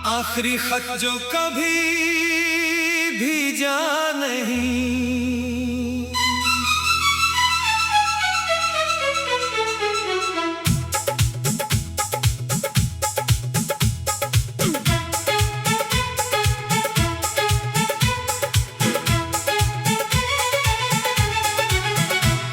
आखिरी खत जो कभी भेजा नहीं,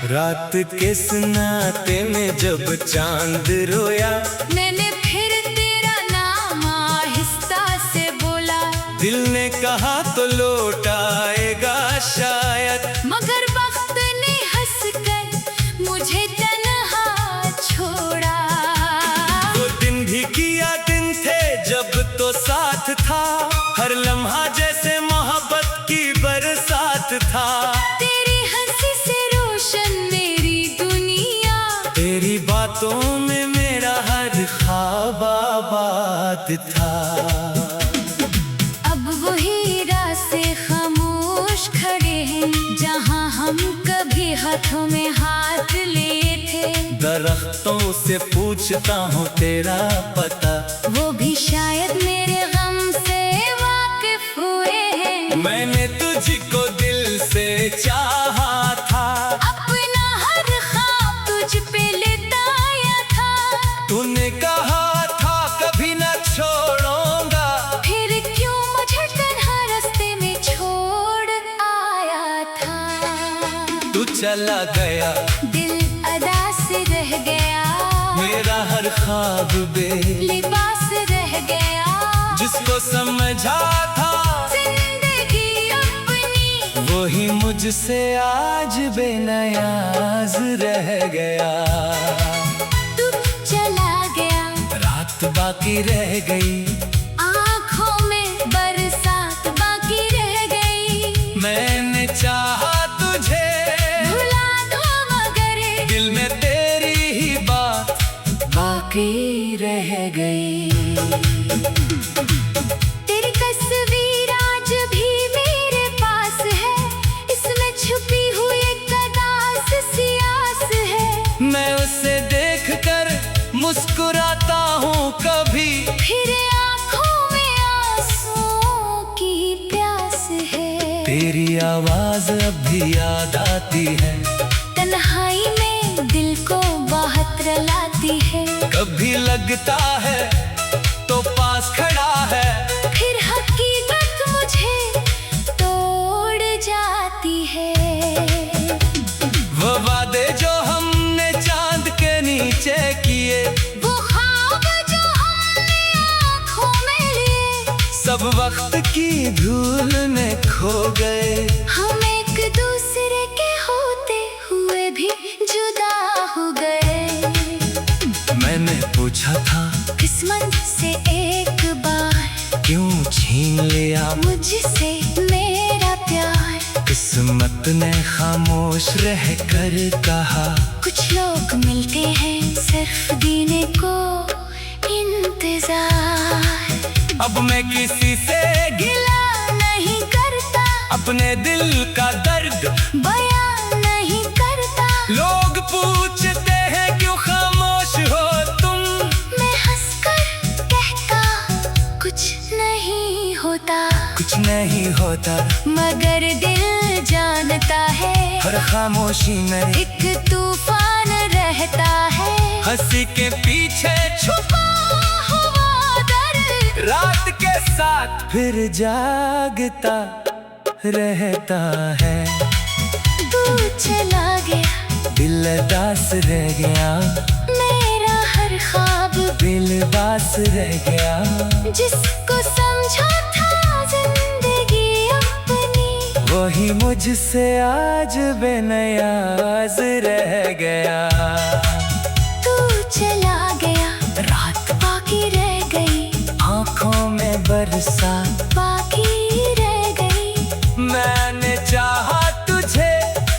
रात के सन्नाटे में जब चांद रोया, मैंने फिर तेरा नाम आहिस्ता से बोला। दिल ने कहा तो लौट आएगा शायद, मगर वक्त ने हंसकर मुझे तन्हा छोड़ा। वो दिन भी किया दिन थे जब तो साथ था, हर लम्हा जैसे मोहब्बत की बरसात था। तेरी बातों में मेरा हर ख्वाब आबाद था। अब वही रास्ते खामोश खड़े हैं जहां हम कभी हाथों में हाथ लिए थे। दरख्तों से पूछता हूँ तेरा पता, वो भी शायद मेरे गम से वाकिफ हुए हैं। मैंने तुझको दिल से चाहा था, अपना हर ख्वाब तुझ पे लेटाया था। तूने कहा था कभी न छोड़ूंगा, फिर क्यों मुझे तन्हा रास्ते में छोड़ आया था। तू चला गया, दिल अदा से रह गया, मेरा हर ख्वाब लिबास रह गया। जिसको समझा था जिंदगी अपनी, वही मुझसे आज बेनियाज रह गया। तू चला गया, रात बाकी रह गई, आँखों में बरसात बाकी रह गई। मैंने चाहा तुझे भुला दो मगर दिल में तेरी ही बात बाकी रह गई। तेरी तस्वीर आज भी मेरे पास है, इसमें छुपी हुई एक अदास सी आस है। मैं उसे देखकर मुस्कुराता हूँ कभी, फिर आँखों में आंसुओं की प्यास है। तेरी आवाज अब भी याद आती है, तन्हाई में दिल को बहुत रुलाती है। कभी लगता है तो पास खड़ा है, फिर हकीकत मुझे तोड़ जाती है। वो वादे जो हमने चांद के नीचे किए, वो ख्वाब जो हमने आँखों में लिए, सब वक्त की धूल में खो गए। हम एक दूसरे के होते हुए भी जुदा हो गए। मैंने पूछा था किस्मत से एक बार, क्यों छीन लिया मुझसे मेरा प्यार। किस्मत ने खामोश रह कर कहा, कुछ लोग मिलते हैं सिर्फ जीने को इंतजार। अब मैं किसी से गिला नहीं करता, अपने दिल का दर्द बयां नहीं करता। लोग पूछते हैं क्यों खामोश हो तुम, मैं हंसकर कहता कुछ नहीं होता। कुछ नहीं होता, मगर दिल जानता है हर खामोशी में एक तूफान रहता है। हंसी के पीछे छुपा हुआ दर्द रात के साथ फिर जागता रहता है। तू चला गया, दिल दास रह गया, मेरा हर ख्वाब बेलिबास रह गया। जिसको समझा था जिंदगी अपनी, वही मुझसे आज बेनियाज रह गया। तू चला गया, रात बाकी रह गई, आँखों में बरसात बाकी रह गई। मैंने चाहा तुझे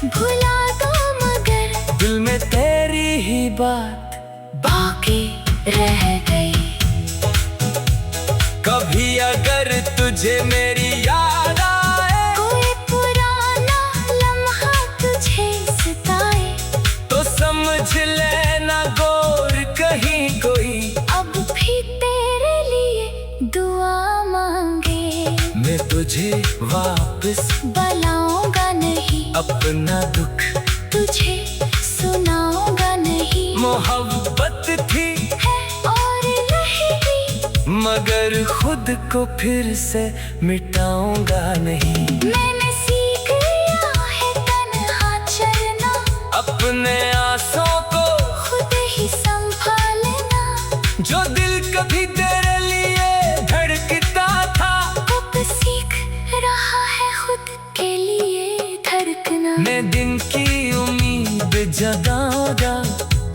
भुला दो मगर दिल में तेरी ही बात बाकी रह गई। कभी अगर तुझे मेरी याद आए, कोई पुराना लम्हा तुझे सताए, तो समझ लेना गौर कहीं कोई अब भी तेरे लिए दुआ तुझे वापस बुलाऊंगा नहीं, अपना दुख तुझे सुनाऊंगा नहीं। मोहब्बत थी है और रहेगी, मगर खुद को फिर से मिटाऊंगा नहीं। मैंने सीख लिया है तन्हा चलना, अपने आंसुओं को खुद ही संभालना। जो दिल कभी तेरे लिए धड़कता था, अब सीख रहा है खुद के लिए धड़कना। मैं दिन की उम्मीद जगाऊंगा,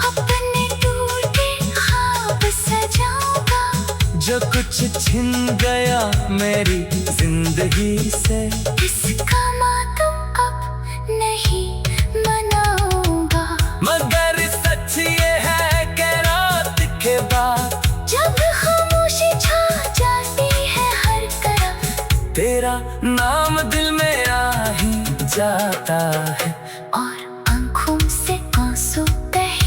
अपने टूटे ख्वाब सजाऊंगा। जो कुछ छिन गया मेरी जिंदगी से, इसका मातम अब नहीं मनाऊंगा। मगर सच ये है कि रात के बाद जब खामोशी छा जाती है हर तरफ, तेरा नाम दिल में आ ही जाता है, और आंखों से आंसू बह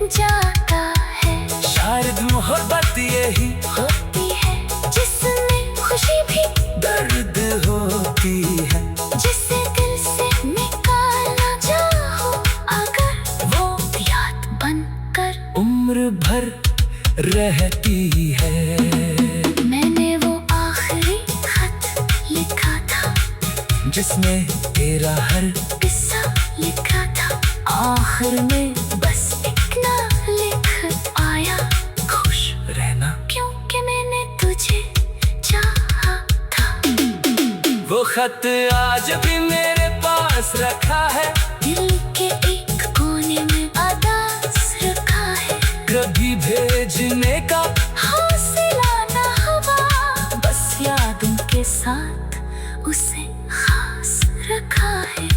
जाता है। शायद मोहब्बत यही होती है जिसमें खुशी भी दर्द होती है, जिसे दिल से निकालना चाहो अगर, वो याद बनकर उम्र भर रहती है। मैंने वो आखिरी खत लिखा था, जिसमें तेरा हर किस्सा लिखा था। आखिर में बस इतना लिख आया, खुश रहना, क्योंकि मैंने तुझे चाहा था। वो खत आज भी मेरे पास रखा है, दिल के एक कोने में आदास रखा है। कभी भेजने का हौसला ना हुआ, बस यादों के साथ उसे खास रखा है।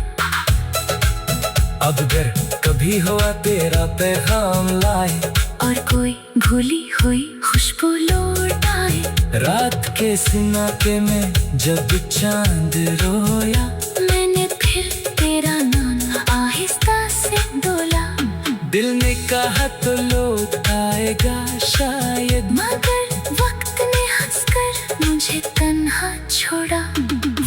अब अगर कभी हुआ तेरा पैगाम लाए, और कोई भूली हुई खुशबू लौट आए, रात के सिनाके में जब चांद रोया, मैंने फिर तेरा नाम आहिस्ता से बोला। दिल ने कहा तो लौट आएगा शायद, मगर वक्त ने हंसकर मुझे तन्हा छोड़ा।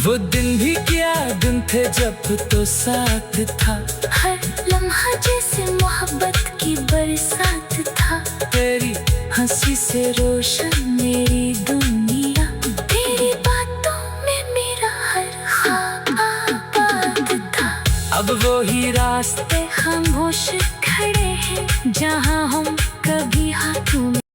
वो दिन भी क्या दिन थे जब तो साथ था, हर लम्हा जैसे मोहब्बत की बरसात था। तेरी हंसी से रोशन मेरी दुनिया, तेरी बातों में मेरा हर ख्वाब आबाद था। अब वो ही रास्ते खामोश खड़े हैं जहाँ हम